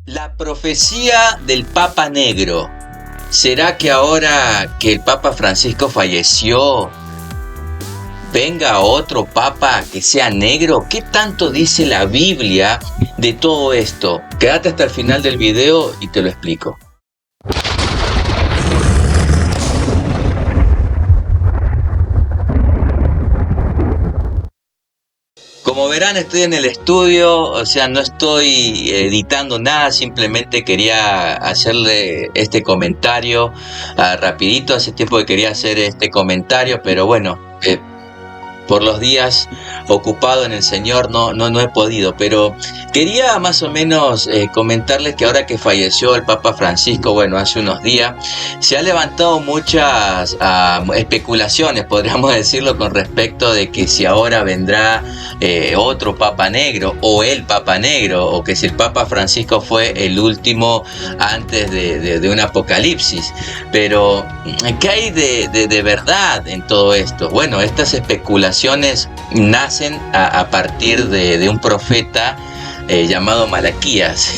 La profecía del Papa Negro. ¿Será que ahora que el Papa Francisco falleció, venga otro Papa que sea negro? ¿Qué tanto dice la Biblia de todo esto? Quédate hasta el final del video y te lo explico. Como verán, estoy en el estudio, o sea, no estoy editando nada, simplemente quería hacerle este comentario rapidito. Hace tiempo que quería hacer este comentario, pero bueno, por los días ocupado en el Señor no he podido, pero quería más o menos comentarles que ahora que falleció el Papa Francisco, bueno, hace unos días, se han levantado muchas especulaciones, podríamos decirlo, con respecto de que si ahora vendrá otro Papa Negro o el Papa Negro, o que si el Papa Francisco fue el último antes de un apocalipsis. Pero ¿qué hay de verdad en todo esto? Bueno, estas especulaciones nacen a partir de un profeta llamado Malaquías.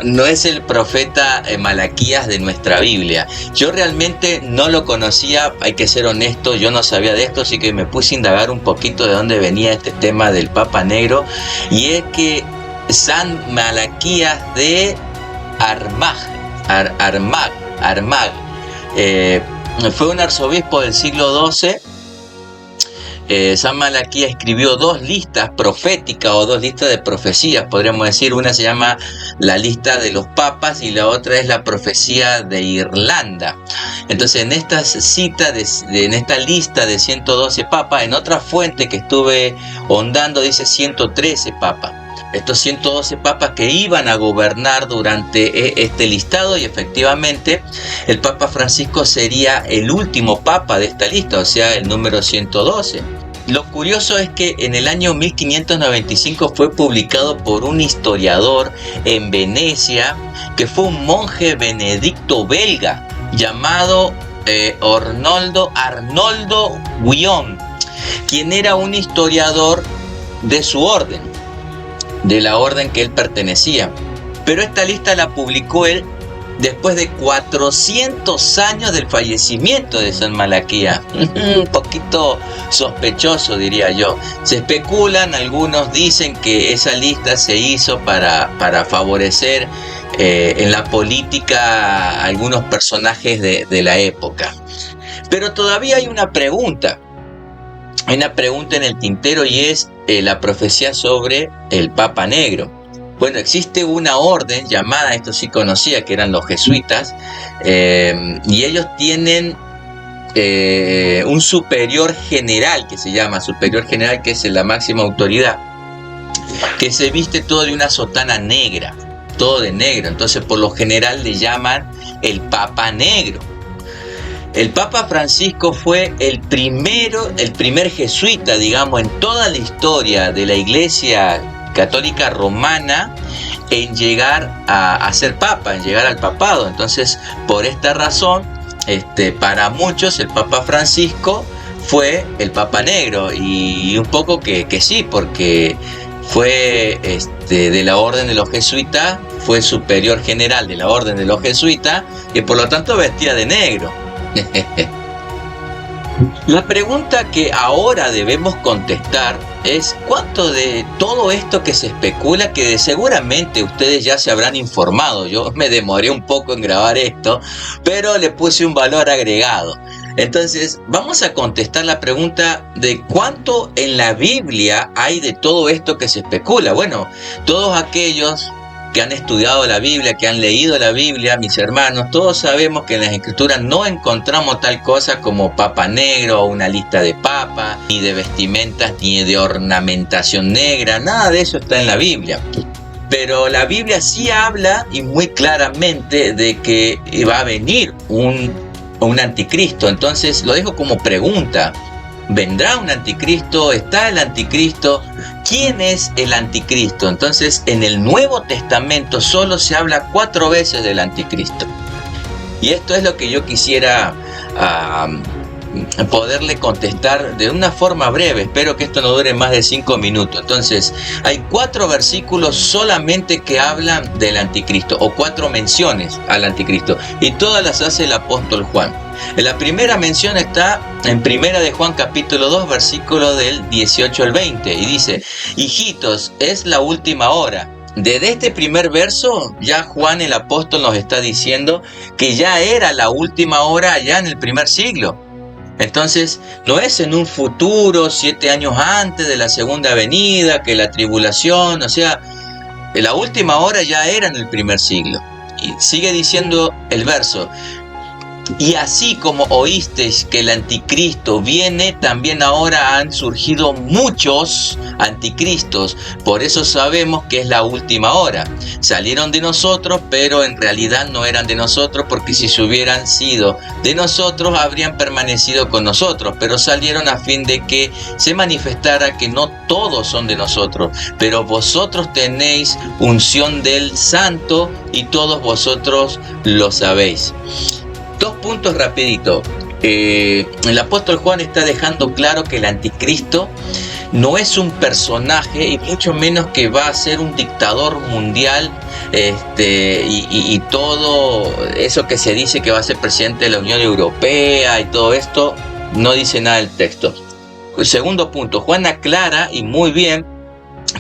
No es el profeta Malaquías de nuestra Biblia. Yo realmente no lo conocía, hay que ser honesto, yo no sabía de esto, así que me puse a indagar un poquito de dónde venía este tema del Papa Negro, y es que San Malaquías de Armagh fue un arzobispo del siglo XII. San Malaquías escribió dos listas proféticas o dos listas de profecías, podríamos decir. Una se llama la lista de los papas y la otra es la profecía de Irlanda. Entonces, en esta cita, en esta lista de 112 papas, en otra fuente que estuve hondando dice 113 papas. Estos 112 papas que iban a gobernar durante este listado, y efectivamente el Papa Francisco sería el último papa de esta lista, o sea, el número 112. Lo curioso es que en el año 1595 fue publicado por un historiador en Venecia, que fue un monje benedicto belga llamado Arnoldo Guillon, quien era un historiador de su orden, de la orden que él pertenecía. Pero esta lista la publicó él después de 400 años del fallecimiento de San Malaquías. Un poquito sospechoso, diría yo. Se especulan, algunos dicen que esa lista se hizo para favorecer en la política a algunos personajes de la época. Pero todavía hay una pregunta. Hay una pregunta en el tintero, y es la profecía sobre el Papa Negro. Bueno, existe una orden llamada, esto sí conocía, que eran los jesuitas, y ellos tienen un superior general, que se llama superior general, que es la máxima autoridad, que se viste todo de una sotana negra, todo de negro. Entonces, por lo general le llaman el Papa Negro. El Papa Francisco fue el primer jesuita, digamos, en toda la historia de la Iglesia Católica Romana en llegar a ser papa, en llegar al papado. Entonces, por esta razón, para muchos el Papa Francisco fue el Papa Negro, y un poco que sí, porque fue de la orden de los jesuitas, fue superior general de la orden de los jesuitas, y por lo tanto vestía de negro. La pregunta que ahora debemos contestar es: ¿cuánto de todo esto que se especula, que seguramente ustedes ya se habrán informado? Yo me demoré un poco en grabar esto, pero le puse un valor agregado. Entonces, vamos a contestar la pregunta de cuánto en la Biblia hay de todo esto que se especula. Bueno, todos aquellos que han estudiado la Biblia, que han leído la Biblia, mis hermanos, todos sabemos que en las Escrituras no encontramos tal cosa como Papa Negro, o una lista de papas, ni de vestimentas, ni de ornamentación negra. Nada de eso está en la Biblia. Pero la Biblia sí habla, y muy claramente, de que va a venir un anticristo. Entonces lo dejo como pregunta: ¿vendrá un anticristo? ¿Está el anticristo? ¿Quién es el anticristo? Entonces, en el Nuevo Testamento solo se habla 4 veces del anticristo. Y esto es lo que yo quisiera poderle contestar de una forma breve. Espero que esto no dure más de 5 minutos. Entonces, hay 4 versículos solamente que hablan del anticristo, o 4 menciones al anticristo, y todas las hace el apóstol Juan. La primera mención está en Primera de Juan capítulo 2, versículo del 18 al 20, y dice: hijitos, es la última hora. Desde este primer verso, ya Juan el apóstol nos está diciendo que ya era la última hora allá en el primer siglo. Entonces, no es en un futuro, 7 años antes de la segunda venida, que la tribulación, o sea, la última hora ya era en el primer siglo. Y sigue diciendo el verso: y así como oísteis que el anticristo viene, también ahora han surgido muchos anticristos. Por eso sabemos que es la última hora. Salieron de nosotros, pero en realidad no eran de nosotros, porque si se hubieran sido de nosotros, habrían permanecido con nosotros. Pero salieron a fin de que se manifestara que no todos son de nosotros. Pero vosotros tenéis unción del Santo, y todos vosotros lo sabéis. 2 puntos rapidito. El apóstol Juan está dejando claro que el anticristo no es un personaje, y mucho menos que va a ser un dictador mundial, y todo eso que se dice que va a ser presidente de la Unión Europea y todo esto, no dice nada el texto. Segundo punto, Juan aclara, y muy bien,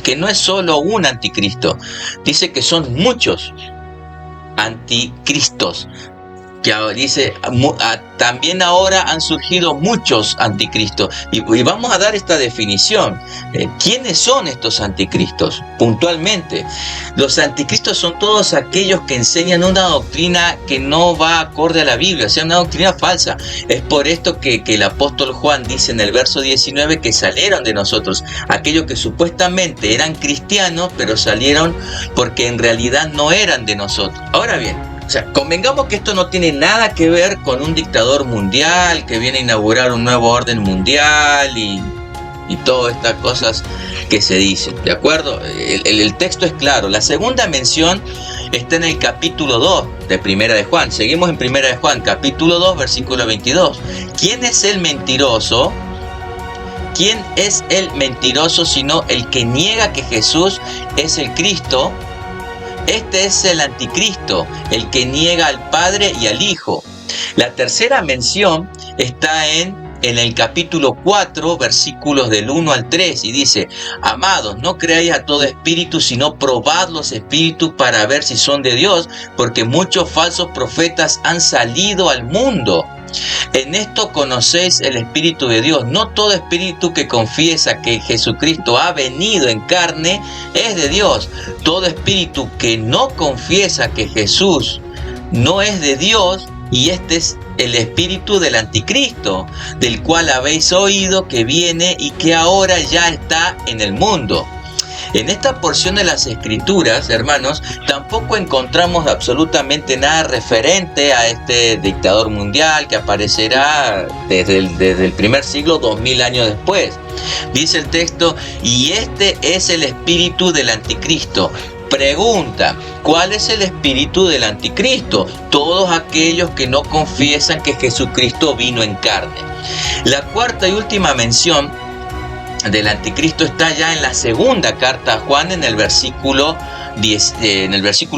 que no es solo un anticristo. Dice que son muchos anticristos. Que dice, también ahora han surgido muchos anticristos. Y vamos a dar esta definición. ¿Quiénes son estos anticristos? Puntualmente, los anticristos son todos aquellos que enseñan una doctrina que no va acorde a la Biblia, o sea, una doctrina falsa. Es por esto que el apóstol Juan dice en el verso 19 que salieron de nosotros, aquellos que supuestamente eran cristianos, pero salieron porque en realidad no eran de nosotros. Ahora bien, o sea, convengamos que esto no tiene nada que ver con un dictador mundial que viene a inaugurar un nuevo orden mundial y todas estas cosas que se dicen, ¿de acuerdo? El texto es claro. La segunda mención está en el capítulo 2 de Primera de Juan. Seguimos en Primera de Juan, capítulo 2, versículo 22. ¿Quién es el mentiroso? ¿Quién es el mentiroso sino el que niega que Jesús es el Cristo? Este es el anticristo, el que niega al Padre y al Hijo. La tercera mención está en el capítulo 4, versículos del 1 al 3, y dice: amados, no creáis a todo espíritu, sino probad los espíritus para ver si son de Dios, porque muchos falsos profetas han salido al mundo. En esto conocéis el Espíritu de Dios. No todo espíritu que confiesa que Jesucristo ha venido en carne es de Dios. Todo espíritu que no confiesa que Jesús no es de Dios, y este es el espíritu del anticristo, del cual habéis oído que viene y que ahora ya está en el mundo. En esta porción de las Escrituras, hermanos, tampoco encontramos absolutamente nada referente a este dictador mundial que aparecerá desde el primer siglo, 2000 años después. Dice el texto: y este es el espíritu del anticristo. Pregunta: ¿cuál es el espíritu del anticristo? Todos aquellos que no confiesan que Jesucristo vino en carne. La cuarta y última mención del anticristo está ya en la segunda carta a Juan, en el versículo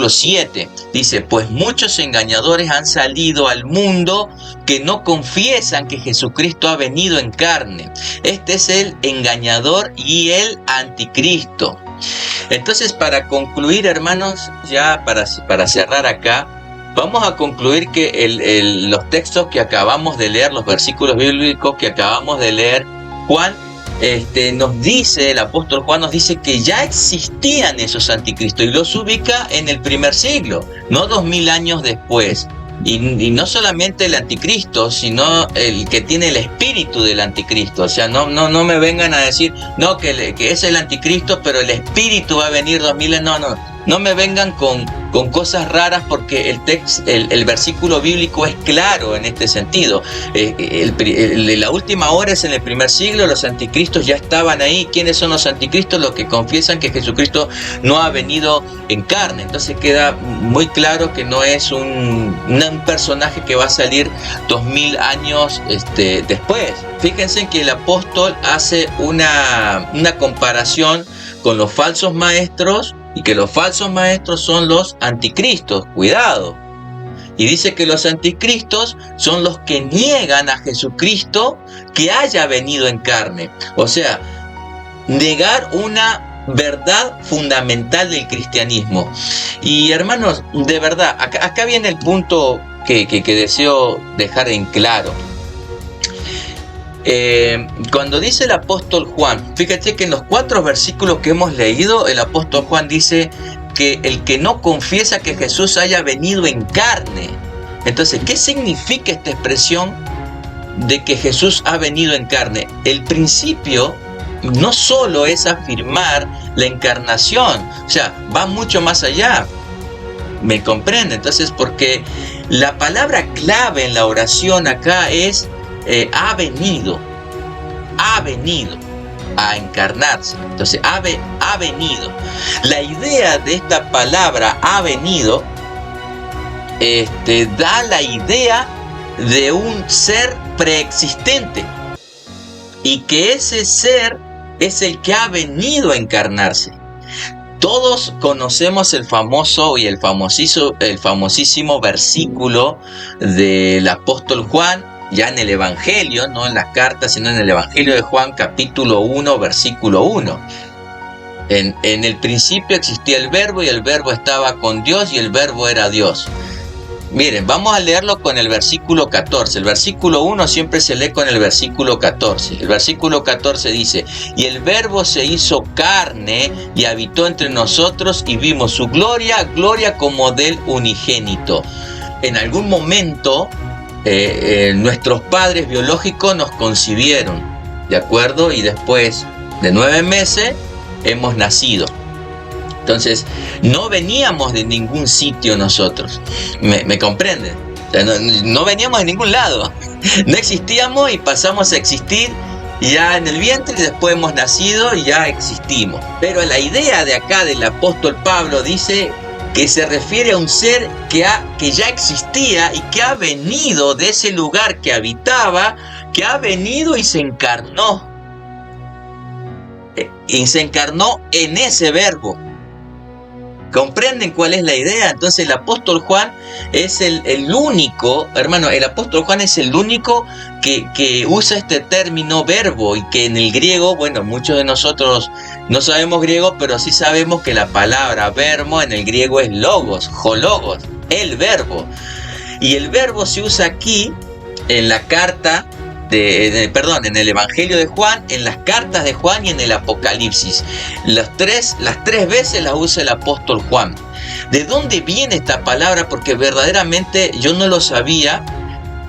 7. Dice: pues muchos engañadores han salido al mundo que no confiesan que Jesucristo ha venido en carne. Este es el engañador y el anticristo. Entonces, para concluir, hermanos, ya para cerrar acá, vamos a concluir que los textos que acabamos de leer, los versículos bíblicos que acabamos de leer, Juan nos dice, el apóstol Juan nos dice que ya existían esos anticristos, y los ubica en el primer siglo, no 2000 años después. Y no solamente el anticristo, sino el que tiene el espíritu del anticristo. O sea, no me vengan a decir que es el anticristo, pero el espíritu va a venir 2000 años. No me vengan con con cosas raras, porque el versículo bíblico es claro en este sentido. La última hora es en el primer siglo, los anticristos ya estaban ahí. ¿Quiénes son los anticristos? Los que confiesan que Jesucristo no ha venido en carne. Entonces queda muy claro que no es un personaje que va a salir 2000 años después. Fíjense que el apóstol hace una comparación con los falsos maestros, y que los falsos maestros son los anticristos. Cuidado. Y dice que los anticristos son los que niegan a Jesucristo que haya venido en carne. O sea, negar una verdad fundamental del cristianismo. Y hermanos, de verdad, acá viene el punto que deseo dejar en claro. Cuando dice el apóstol Juan, fíjate que en los 4 versículos que hemos leído, el apóstol Juan dice que el que no confiesa que Jesús haya venido en carne. Entonces, ¿qué significa esta expresión de que Jesús ha venido en carne? El principio no solo es afirmar la encarnación, o sea, va mucho más allá. ¿Me comprende? Entonces, porque la palabra clave en la oración acá es ha venido a encarnarse. Entonces, ha venido. La idea de esta palabra ha venido da la idea de un ser preexistente, y que ese ser es el que ha venido a encarnarse. Todos conocemos el famoso y el famosísimo versículo del apóstol Juan, ya en el Evangelio, no en las cartas, sino en el Evangelio de Juan, capítulo 1, versículo 1. En el principio existía el Verbo, y el Verbo estaba con Dios, y el Verbo era Dios. Miren, vamos a leerlo con el versículo 14. El versículo 1 siempre se lee con el versículo 14. El versículo 14 dice: y el Verbo se hizo carne y habitó entre nosotros, y vimos su gloria, gloria como del unigénito. En algún momento nuestros padres biológicos nos concibieron, ¿de acuerdo? Y después de 9 meses hemos nacido. Entonces, no veníamos de ningún sitio nosotros. ¿Me comprenden? O sea, no veníamos de ningún lado. No existíamos y pasamos a existir ya en el vientre, y después hemos nacido y ya existimos. Pero la idea de acá del apóstol Pablo dice que se refiere a un ser que ya existía y que ha venido de ese lugar que habitaba, que ha venido y se encarnó. Y se encarnó en ese Verbo. ¿Comprenden cuál es la idea? Entonces el apóstol Juan es el único, hermano, el apóstol Juan es el único que usa este término verbo, y que en el griego, bueno, muchos de nosotros no sabemos griego, pero sí sabemos que la palabra verbo en el griego es logos, hologos, el verbo. Y el verbo se usa aquí en la carta en el Evangelio de Juan, en las cartas de Juan y en el Apocalipsis. Las tres veces la usa el apóstol Juan. ¿De dónde viene esta palabra? Porque verdaderamente yo no lo sabía,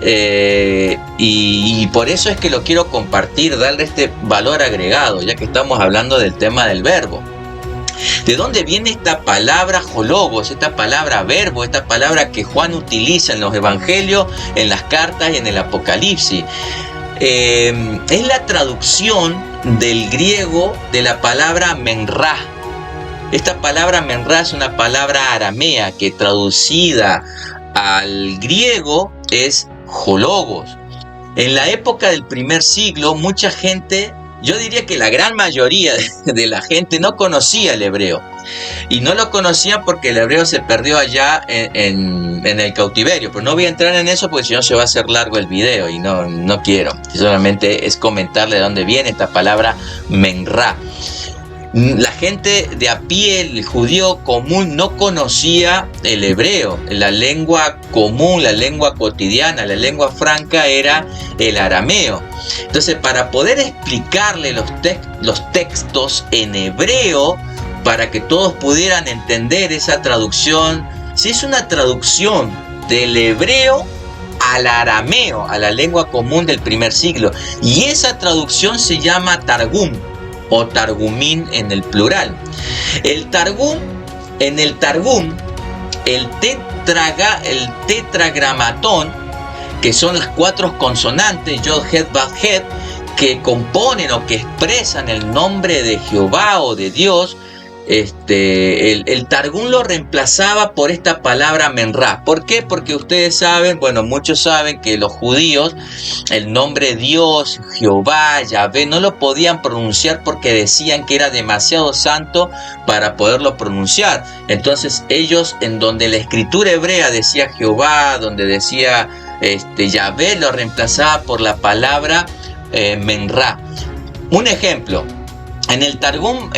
y por eso es que lo quiero compartir, darle este valor agregado, ya que estamos hablando del tema del verbo. ¿De dónde viene esta palabra hologos, esta palabra verbo, esta palabra que Juan utiliza en los evangelios, en las cartas y en el Apocalipsis? Es la traducción del griego de la palabra menrá. Esta palabra menrá es una palabra aramea que traducida al griego es hologos. En la época del primer siglo, mucha gente, yo diría que la gran mayoría de la gente no conocía el hebreo. Y no lo conocían porque el hebreo se perdió allá en el cautiverio. Pero no voy a entrar en eso porque si no se va a hacer largo el video y no quiero. Solamente es comentarle de dónde viene esta palabra menrá. La gente de a pie, el judío común, no conocía el hebreo. La lengua común, la lengua cotidiana, la lengua franca era el arameo. Entonces, para poder explicarle los textos en hebreo, para que todos pudieran entender esa traducción, si es una traducción del hebreo al arameo, a la lengua común del primer siglo. Y esa traducción se llama Targum, o Targumín en el plural. En el Targum el tetragramatón, que son las 4 consonantes, Yod, Het, Vav, Het, que componen o que expresan el nombre de Jehová o de Dios, el Targum lo reemplazaba por esta palabra Menra. ¿Por qué? Porque ustedes saben, bueno, muchos saben que los judíos, el nombre Dios, Jehová, Yahvé, no lo podían pronunciar porque decían que era demasiado santo para poderlo pronunciar. Entonces ellos, en donde la escritura hebrea decía Jehová, donde decía Yahvé, lo reemplazaba por la palabra Menra. Un ejemplo. En el Targum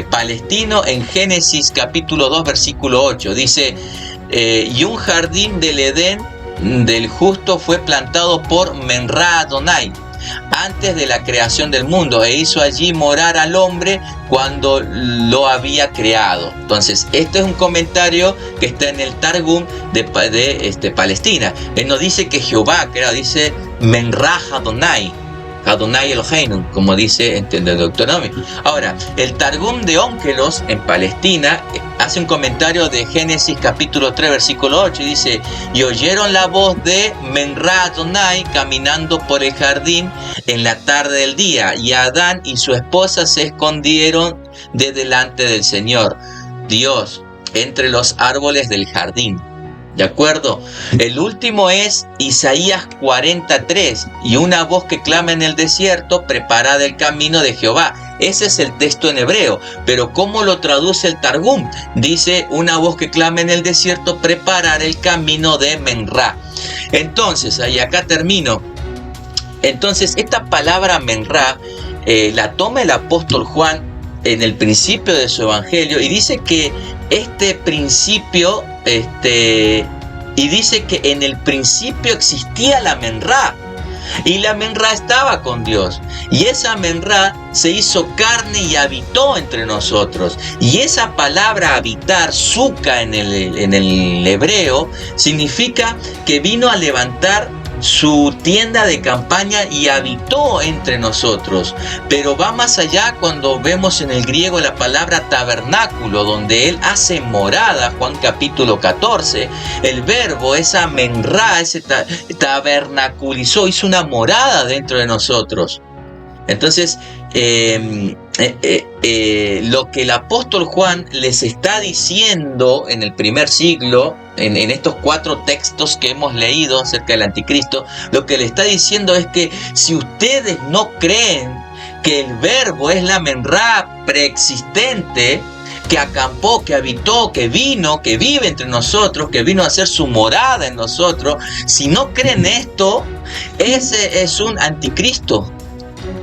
palestino, en Génesis capítulo 2, versículo 8, dice, y un jardín del Edén del justo fue plantado por Menra Adonai, antes de la creación del mundo, e hizo allí morar al hombre cuando lo había creado. Entonces, este es un comentario que está en el Targum de Palestina. Él no dice que Jehová creó, dice Menra Adonai. Adonai Eloheinu, como dice en el Deuteronomio. Ahora, el Targum de Onkelos en Palestina hace un comentario de Génesis capítulo 3, versículo 8, y dice, y oyeron la voz de Menra Adonai caminando por el jardín en la tarde del día, y Adán y su esposa se escondieron de delante del Señor Dios entre los árboles del jardín. ¿De acuerdo? El último es Isaías 43, y una voz que clama en el desierto, preparad el camino de Jehová. Ese es el texto en hebreo, pero ¿cómo lo traduce el Targum? Dice, una voz que clama en el desierto, preparar el camino de Menra. Entonces, ahí acá termino. Entonces, esta palabra Menra la toma el apóstol Juan en el principio de su evangelio, y dice que este principio, y dice que en el principio existía la Menra, y la Menra estaba con Dios, y esa Menra se hizo carne y habitó entre nosotros. Y esa palabra habitar, suka en el hebreo, significa que vino a levantar su tienda de campaña y habitó entre nosotros. Pero va más allá cuando vemos en el griego la palabra tabernáculo, donde él hace morada. Juan capítulo 14, el verbo, esa menra, ese tabernaculizó, hizo una morada dentro de nosotros. Entonces, lo que el apóstol Juan les está diciendo en el primer siglo, en estos 4 textos que hemos leído acerca del anticristo, lo que le está diciendo es que si ustedes no creen que el verbo es la menra preexistente, que acampó, que habitó, que vino, que vive entre nosotros, que vino a hacer su morada en nosotros, si no creen esto, ese es un anticristo.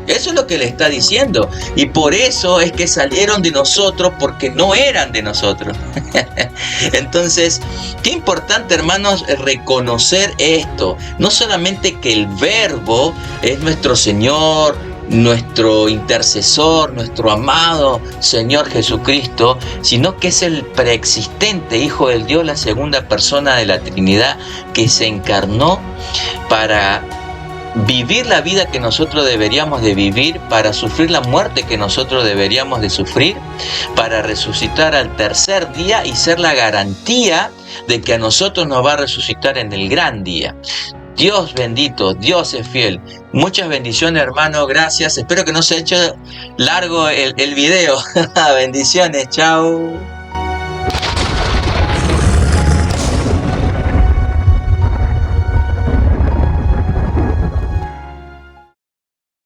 Eso es lo que le está diciendo. Y por eso es que salieron de nosotros, porque no eran de nosotros. Entonces, qué importante, hermanos, reconocer esto. No solamente que el verbo es nuestro Señor, nuestro intercesor, nuestro amado Señor Jesucristo, sino que es el preexistente Hijo del Dios, la segunda persona de la Trinidad, que se encarnó para vivir la vida que nosotros deberíamos de vivir, para sufrir la muerte que nosotros deberíamos de sufrir, para resucitar al tercer día y ser la garantía de que a nosotros nos va a resucitar en el gran día. Dios bendito, Dios es fiel. Muchas bendiciones, hermano, gracias. Espero que no se haya hecho largo el video. Bendiciones, chao.